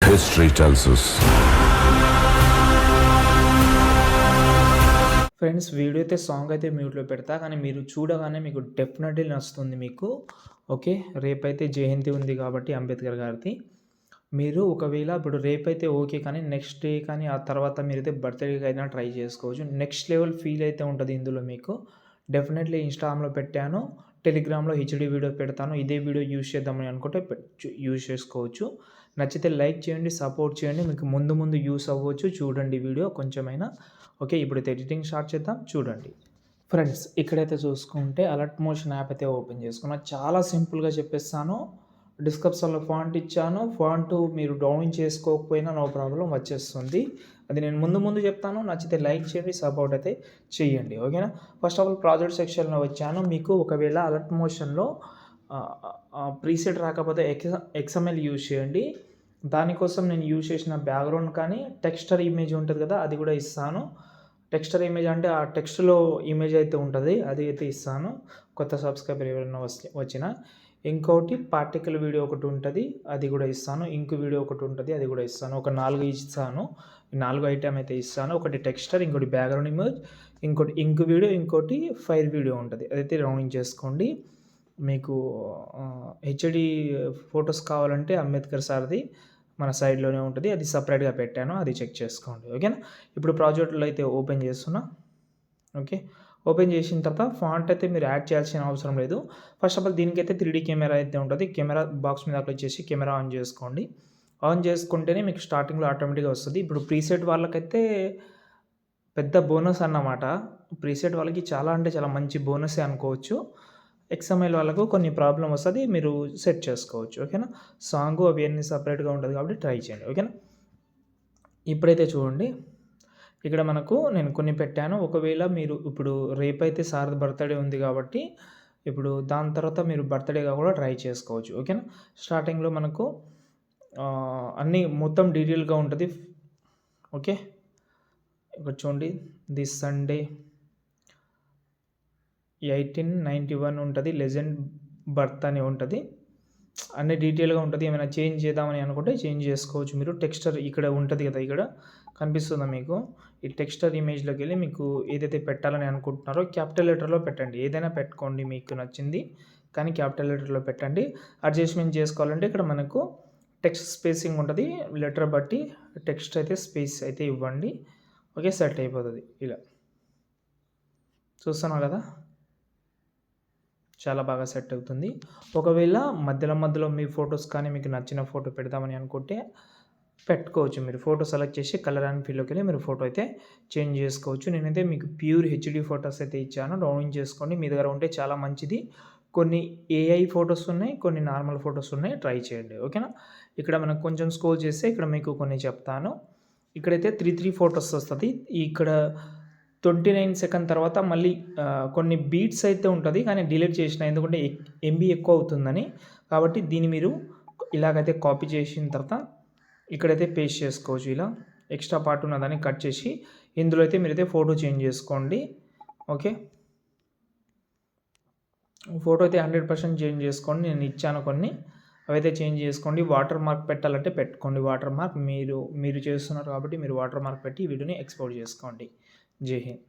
History tells us. Friends video అయితే song అయితే మ్యూట్లో పెడతా కానీ మీరు చూడగానే మీకు డెఫినెట్లీ నచ్చుతుంది మీకు. ఓకే, రేపైతే జయంతి ఉంది కాబట్టి అంబేద్కర్ గారిది. మీరు ఒకవేళ ఇప్పుడు రేపైతే ఓకే, కానీ నెక్స్ట్ డే కానీ ఆ తర్వాత మీరైతే బర్త్డేకి అయినా ట్రై చేసుకోవచ్చు. నెక్స్ట్ లెవెల్ ఫీల్ అయితే ఉంటుంది ఇందులో మీకు. డెఫినెట్లీ ఇన్స్టాగ్రామ్లో పెట్టాను, టెలిగ్రామ్లో హెచ్డి వీడియో పెడతాను. ఇదే వీడియో యూజ్ చేద్దామని అనుకుంటే యూజ్ చేసుకోవచ్చు. నచ్చితే లైక్ చేయండి, సపోర్ట్ చేయండి. మీకు ముందు ముందు యూస్ అవ్వచ్చు. చూడండి వీడియో కొంచెమైనా. ఓకే, ఇప్పుడైతే ఎడిటింగ్ స్టార్ట్ చేద్దాం, చూడండి. ఫ్రెండ్స్ ఇక్కడైతే చూసుకుంటే అలర్ట్ మోషన్ యాప్ అయితే ఓపెన్ చేసుకున్నా. చాలా సింపుల్గా చెప్పేస్తాను. డిస్క్రిప్షన్లో ఫాంట్ ఇచ్చాను. ఫాంట్ మీరు డౌన్ చేసుకోకపోయినా నో ప్రాబ్లం, వచ్చేస్తుంది. అది నేను ముందు చెప్తాను. నచ్చితే లైక్ చేయండి, సపోర్ట్ అయితే చేయండి. ఓకేనా. ఫస్ట్ ఆఫ్ ఆల్ ప్రాజెక్ట్ సెక్షన్లో వచ్చాను. మీకు ఒకవేళ అలర్ట్ మోషన్లో ప్రీసెట్ రాకపోతే ఎక్స్ఎంఎల్ యూజ్ చేయండి. దానికోసం నేను యూజ్ చేసిన బ్యాక్గ్రౌండ్ కానీ టెక్స్చర్ ఇమేజ్ ఉంటుంది కదా, అది కూడా ఇస్తాను. టెక్స్చర్ ఇమేజ్ అంటే ఆ టెక్స్ట్లో ఇమేజ్ అయితే ఉంటుంది, అది అయితే ఇస్తాను. కొత్త సబ్స్క్రైబర్ ఎవరైనా వచ్చినా. ఇంకోటి పార్టికల్ వీడియో ఒకటి ఉంటుంది, అది కూడా ఇస్తాను. ఇంక్ వీడియో ఒకటి ఉంటుంది, అది కూడా ఇస్తాను. ఒక 4 ఇస్తాను. 4 ఐటెం అయితే ఇస్తాను. ఒకటి టెక్స్చర్, ఇంకోటి బ్యాక్గ్రౌండ్ ఇమేజ్, ఇంకోటి ఇంక్ వీడియో, ఇంకోటి ఫైర్ వీడియో ఉంటుంది. అదైతే రౌండింగ్ చేసుకోండి. మీకు హెచ్డి ఫొటోస్ కావాలంటే అంబేద్కర్ సార్ది మన సైడ్లోనే ఉంటుంది, అది సపరేట్గా పెట్టాను, అది చెక్ చేసుకోండి. ఓకేనా. ఇప్పుడు ప్రాజెక్టులో అయితే ఓపెన్ చేస్తున్నా. ఓకే, ఓపెన్ చేసిన తర్వాత ఫాంట్ అయితే మీరు యాడ్ చేయాల్సిన అవసరం లేదు. ఫస్ట్ ఆఫ్ ఆల్ దీనికైతే 3D కెమెరా అయితే ఉంటుంది. కెమెరా బాక్స్ మీద అప్లై చేసి కెమెరా ఆన్ చేసుకోండి. ఆన్ చేసుకుంటేనే మీకు స్టార్టింగ్లో ఆటోమేటిక్గా వస్తుంది. ఇప్పుడు ప్రీసెట్ వాళ్ళకైతే పెద్ద బోనస్ అన్నమాట. ప్రీసెట్ వాళ్ళకి చాలా అంటే చాలా మంచి బోనసే అనుకోవచ్చు. ఎక్స్ఎంఎల్ వాళ్ళకు కొన్ని ప్రాబ్లం వస్తుంది, మీరు సెట్ చేసుకోవచ్చు. ఓకేనా. సాంగ్ అవి అన్నీ సపరేట్గా ఉంటుంది కాబట్టి ట్రై చేయండి. ఓకేనా. ఇప్పుడైతే చూడండి, ఇక్కడ మనకు నేను కొన్ని పెట్టాను. ఒకవేళ మీరు ఇప్పుడు రేపైతే సార్ బర్త్డే ఉంది కాబట్టి ఇప్పుడు దాని తర్వాత మీరు బర్త్డేగా కూడా ట్రై చేసుకోవచ్చు. ఓకేనా. స్టార్టింగ్లో మనకు అన్నీ మొత్తం డీటెయిల్గా ఉంటుంది. ఓకే, ఇక్కడ చూడండి, దిస్ సండే 1891 ఉంటుంది, లెజెండ్ బర్త్ అని ఉంటుంది. అన్ని డీటెయిల్గా ఉంటుంది. ఏమైనా చేంజ్ చేద్దామని అనుకుంటే చేంజ్ చేసుకోవచ్చు. మీరు టెక్స్చర్ ఇక్కడ ఉంటుంది కదా, ఇక్కడ కనిపిస్తుందా మీకు? ఈ టెక్స్చర్ ఇమేజ్లోకి వెళ్ళి మీకు ఏదైతే పెట్టాలని అనుకుంటున్నారో క్యాపిటల్ లెటర్లో పెట్టండి. ఏదైనా పెట్టుకోండి మీకు నచ్చింది, కానీ క్యాపిటల్ లెటర్లో పెట్టండి. అడ్జస్ట్మెంట్ చేసుకోవాలంటే ఇక్కడ మనకు టెక్స్ట్ స్పేసింగ్ ఉంటుంది, లెటర్ బట్టి టెక్స్ట్ అయితే స్పేస్ అయితే ఇవ్వండి. ఓకే, సెట్ అయిపోతుంది. ఇలా చూస్తున్నావు కదా, చాలా బాగా సెట్ అవుతుంది. ఒకవేళ మధ్యలో మీ ఫొటోస్ కానీ మీకు నచ్చిన ఫోటో పెడదామని అనుకుంటే పెట్టుకోవచ్చు. మీరు ఫోటో సెలెక్ట్ చేసి కలర్ అండ్ ఫీల్డ్లోకి వెళ్ళి మీరు ఫోటో అయితే చేంజ్ చేసుకోవచ్చు. నేనైతే మీకు ప్యూర్ హెచ్డి ఫొటోస్ అయితే ఇచ్చాను, డౌన్లోడ్ చేసుకోండి. మీ దగ్గర ఉంటే చాలా మంచిది. కొన్ని ఏఐ ఫొటోస్ ఉన్నాయి, కొన్ని నార్మల్ ఫొటోస్ ఉన్నాయి, ట్రై చేయండి. ఓకేనా. ఇక్కడ మనకు కొంచెం స్క్రోల్ చేస్తే ఇక్కడ మీకు కొన్ని చెప్తాను. ఇక్కడైతే 3 ఫొటోస్ వస్తుంది. ఇక్కడ 29 సెకండ్ తర్వాత మళ్ళీ కొన్ని బీట్స్ అయితే ఉంటుంది, కానీ డిలీట్ చేసిన, ఎందుకంటే ఎంబీ ఎక్కువ అవుతుందని. కాబట్టి దీన్ని మీరు ఇలాగైతే కాపీ చేసిన తర్వాత ఇక్కడైతే పేస్ట్ చేసుకోవచ్చు. ఇలా ఎక్స్ట్రా పార్ట్ ఉన్నదాన్ని కట్ చేసి ఇందులో అయితే మీరైతే ఫోటో చేంజ్ చేసుకోండి. ఓకే, ఫోటో అయితే 100% చేంజ్ చేసుకోండి. నేను ఇచ్చాను కొన్ని, అవైతే చేంజ్ చేసుకోండి. వాటర్ మార్క్ పెట్టాలంటే పెట్టుకోండి. వాటర్ మార్క్ మీరు చేస్తున్నారు కాబట్టి మీరు వాటర్ మార్క్ పెట్టి వీడియోని ఎక్స్పోర్ట్ చేసుకోండి. జై హింద్.